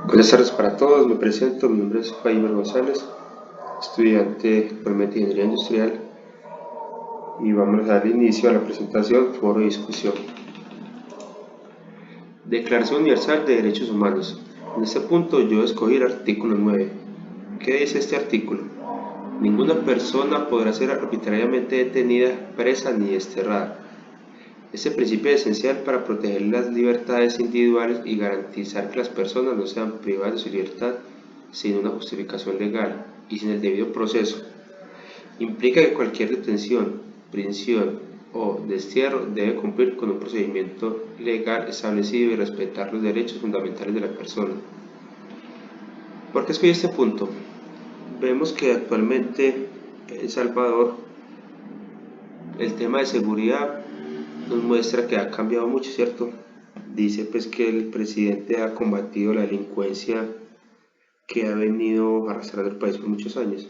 Buenas tardes para todos, me presento, mi nombre es Jaime González, estudiante actualmente de Ingeniería Industrial y vamos a dar inicio a la presentación, foro de discusión. Declaración Universal de Derechos Humanos. En este punto yo escogí el artículo 9. ¿Qué dice este artículo? Ninguna persona podrá ser arbitrariamente detenida, presa ni desterrada. Este principio es esencial para proteger las libertades individuales y garantizar que las personas no sean privadas de su libertad sin una justificación legal y sin el debido proceso. Implica que cualquier detención, prisión o destierro debe cumplir con un procedimiento legal establecido y respetar los derechos fundamentales de la persona. ¿Por qué escogí este punto? Vemos que actualmente en El Salvador el tema de seguridad nos muestra que ha cambiado mucho, ¿cierto? Dice pues que el presidente ha combatido la delincuencia que ha venido arrastrando el país por muchos años.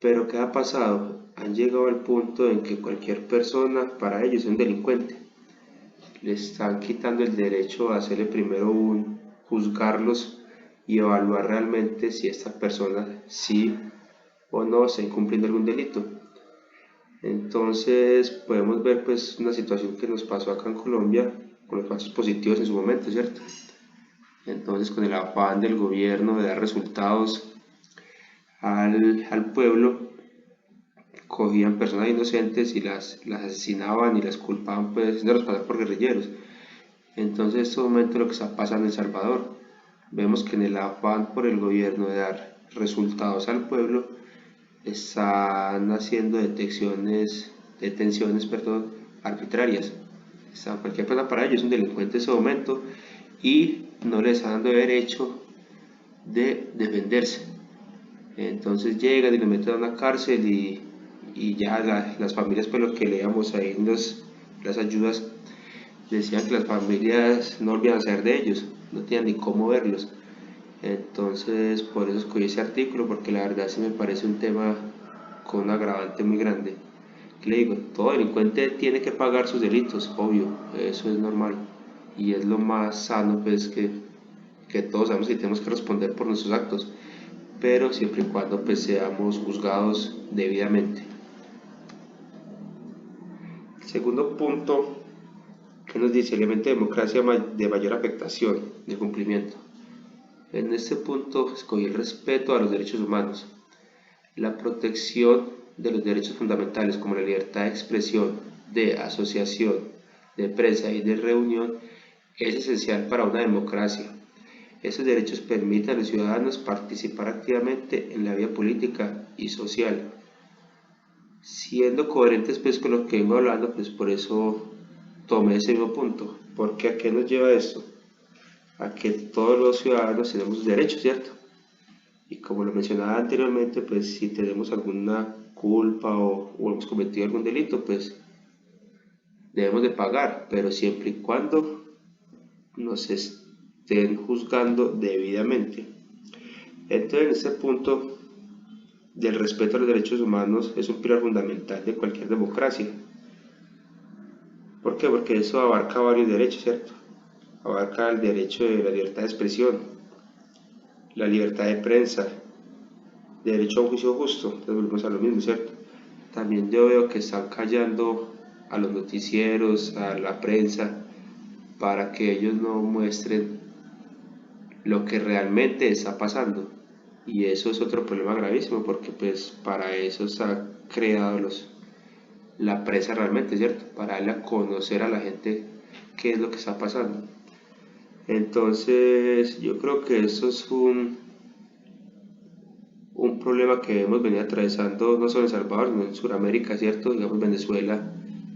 Pero ¿qué ha pasado? Han llegado al punto en que cualquier persona para ellos es un delincuente. Le están quitando el derecho a hacerle primero un juzgarlos y evaluar realmente si esta persona sí o no está incumpliendo algún delito. Entonces podemos ver pues una situación que nos pasó acá en Colombia con los falsos positivos en su momento, ¿cierto? Entonces con el afán del gobierno de dar resultados al pueblo, cogían personas inocentes y las asesinaban y las culpaban pues haciéndolos pasar por guerrilleros. Entonces en este momento lo que está pasando en El Salvador, vemos que en el afán por el gobierno de dar resultados al pueblo, están haciendo detenciones arbitrarias. Cualquier persona para ellos es un delincuente en ese momento y no les están dando derecho de defenderse. Entonces llegan y lo meten a una cárcel y ya las familias, pues lo que leíamos ahí en las ayudas, decían que las familias no olvidan saber de ellos, no tenían ni cómo verlos. Entonces por eso escogí ese artículo, porque la verdad sí me parece un tema con un agravante muy grande. ¿Qué le digo? Todo delincuente tiene que pagar sus delitos, obvio, eso es normal. Y es lo más sano pues que todos sabemos que tenemos que responder por nuestros actos, pero siempre y cuando pues seamos juzgados debidamente. Segundo punto, que nos dice elemento de democracia de mayor afectación, de cumplimiento. En este punto escogí el respeto a los derechos humanos, la protección de los derechos fundamentales como la libertad de expresión, de asociación, de prensa y de reunión es esencial para una democracia. Esos derechos permiten a los ciudadanos participar activamente en la vida política y social, siendo coherentes pues con lo que vengo hablando, pues por eso tomé ese mismo punto. Porque ¿a qué nos lleva esto? A que todos los ciudadanos tenemos derechos, ¿cierto? Y como lo mencionaba anteriormente, pues si tenemos alguna culpa o hemos cometido algún delito, pues debemos de pagar, pero siempre y cuando nos estén juzgando debidamente. Entonces, en este punto del respeto a los derechos humanos es un pilar fundamental de cualquier democracia. ¿Por qué? Porque eso abarca varios derechos, ¿cierto? Abarca el derecho de la libertad de expresión, la libertad de prensa, derecho a un juicio justo, entonces volvemos a lo mismo, ¿cierto? También yo veo que están callando a los noticieros, a la prensa, para que ellos no muestren lo que realmente está pasando. Y eso es otro problema gravísimo, porque pues para eso se ha creado la prensa realmente, ¿cierto? Para darle a conocer a la gente qué es lo que está pasando. Entonces, yo creo que eso es un problema que hemos venido atravesando no solo en El Salvador, sino en Sudamérica, ¿cierto? Digamos, Venezuela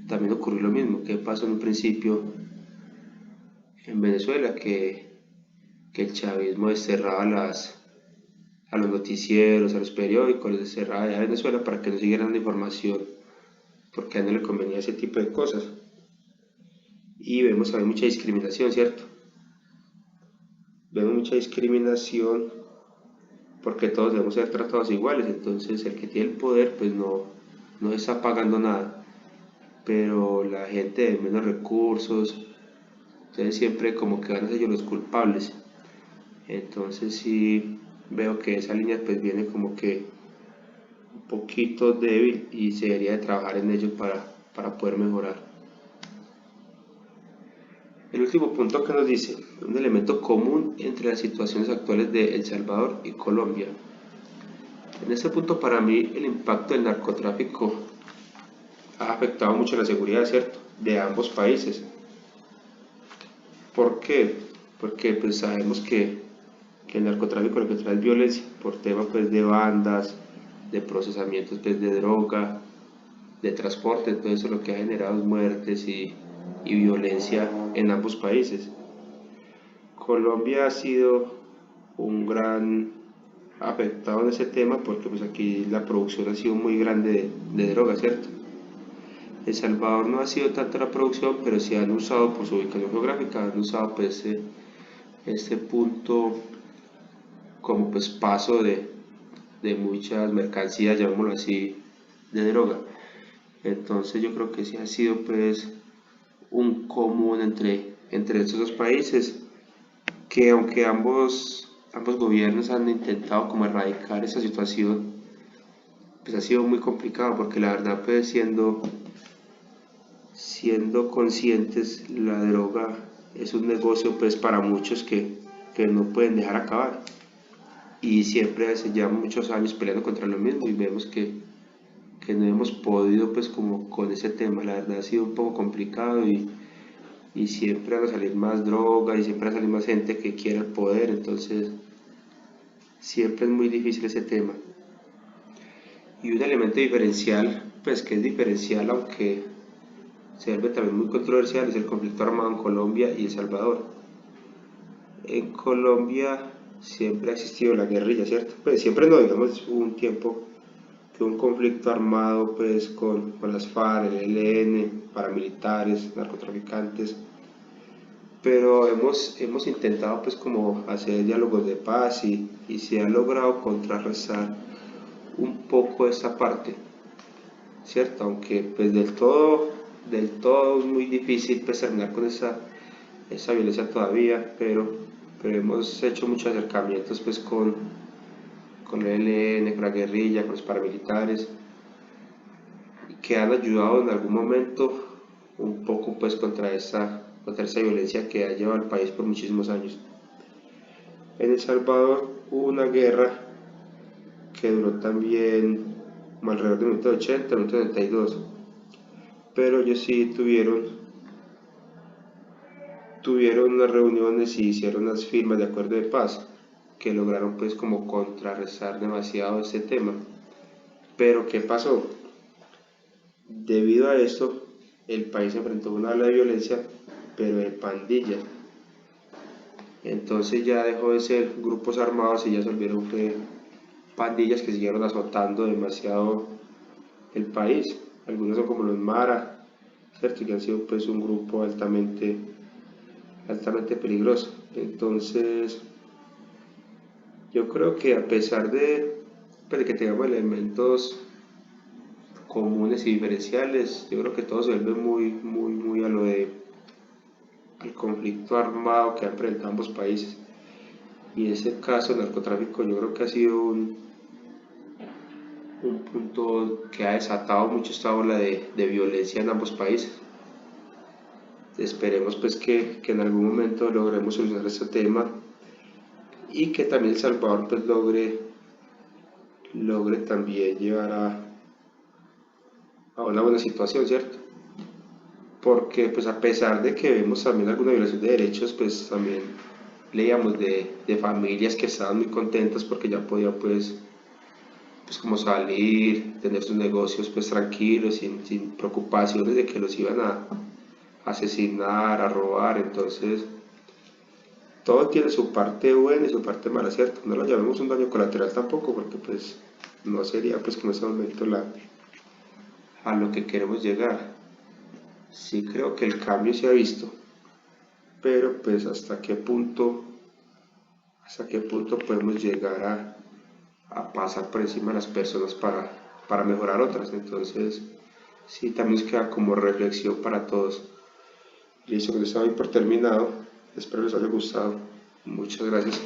también ocurrió lo mismo. ¿Qué pasó en un principio en Venezuela? Que el chavismo desterraba a los noticieros, a los periódicos, los desterraba de Venezuela para que no siguieran la información, porque a él no le convenía ese tipo de cosas. Y vemos que hay mucha discriminación, ¿cierto? Vemos mucha discriminación porque todos debemos ser tratados iguales, entonces el que tiene el poder pues no está pagando nada, pero la gente de menos recursos, entonces siempre como que van a ser ellos los culpables. Entonces sí veo que esa línea pues viene como que un poquito débil y se debería de trabajar en ello para poder mejorar. El último punto que nos dice, un elemento común entre las situaciones actuales de El Salvador y Colombia. En este punto para mí el impacto del narcotráfico ha afectado mucho la seguridad, ¿cierto?, de ambos países. ¿Por qué? Porque pues sabemos que el narcotráfico lo que trae es violencia por tema pues de bandas, de procesamientos pues de droga, de transporte, todo eso lo que ha generado es muertes y violencia en ambos países. Colombia ha sido un gran afectado en ese tema porque pues aquí la producción ha sido muy grande de drogas, ¿cierto? El Salvador no ha sido tanto la producción, pero sí han usado por su ubicación geográfica, han usado pues este punto como pues paso de muchas mercancías, llamémoslo así, de droga. Entonces yo creo que sí ha sido pues un común entre estos dos países, que aunque ambos gobiernos han intentado como erradicar esa situación, pues ha sido muy complicado porque la verdad pues siendo conscientes la droga es un negocio pues para muchos que no pueden dejar acabar y siempre se llevan muchos años peleando contra lo mismo y vemos que no hemos podido pues como con ese tema, la verdad ha sido un poco complicado y siempre van a salir más droga y siempre va a salir más gente que quiera el poder, entonces siempre es muy difícil ese tema. Y un elemento diferencial, pues que es diferencial aunque se vuelve también muy controversial, es el conflicto armado en Colombia y El Salvador. En Colombia siempre ha existido la guerrilla, ¿cierto? Pues siempre no, digamos, hubo un tiempo que un conflicto armado pues con las FARC, el ELN, paramilitares, narcotraficantes, pero hemos intentado pues como hacer diálogos de paz y se ha logrado contrarrestar un poco esta parte, ¿cierto? Aunque pues del todo es muy difícil pues terminar con esa violencia todavía, pero hemos hecho muchos acercamientos pues con el ELN, con la guerrilla, con los paramilitares, que han ayudado en algún momento un poco pues contra esa violencia que ha llevado al país por muchísimos años. En El Salvador hubo una guerra que duró también como alrededor de 1980, 1992, pero ellos sí tuvieron unas reuniones y hicieron unas firmas de acuerdo de paz que lograron pues como contrarrestar demasiado este tema. Pero ¿qué pasó? Debido a esto, el país enfrentó una ola de violencia, pero de pandillas. Entonces ya dejó de ser grupos armados y ya se volvieron pandillas que siguieron azotando demasiado el país. Algunos son como los Mara, ¿cierto? Que han sido pues un grupo altamente peligroso. Entonces, yo creo que a pesar pues, de que tengamos elementos comunes y diferenciales, yo creo que todo se vuelve muy a lo de al conflicto armado que han enfrentado ambos países. Y ese caso del narcotráfico yo creo que ha sido un punto que ha desatado mucho esta ola de violencia en ambos países. Esperemos pues que en algún momento logremos solucionar este tema y que también El Salvador pues logre también llevar a una buena situación, ¿cierto? Porque pues a pesar de que vemos también alguna violación de derechos, pues también leíamos de familias que estaban muy contentas porque ya podían pues como salir, tener sus negocios pues tranquilos, sin preocupaciones de que los iban a asesinar, a robar, entonces todo tiene su parte buena y su parte mala, ¿cierto? No lo llamemos un daño colateral tampoco porque pues no sería pues como ese momento a lo que queremos llegar. Sí creo que el cambio se ha visto, pero pues hasta qué punto podemos llegar a pasar por encima de las personas para mejorar otras. Entonces, sí, también queda como reflexión para todos. Listo, que les doy por terminado. Espero les haya gustado. Muchas gracias.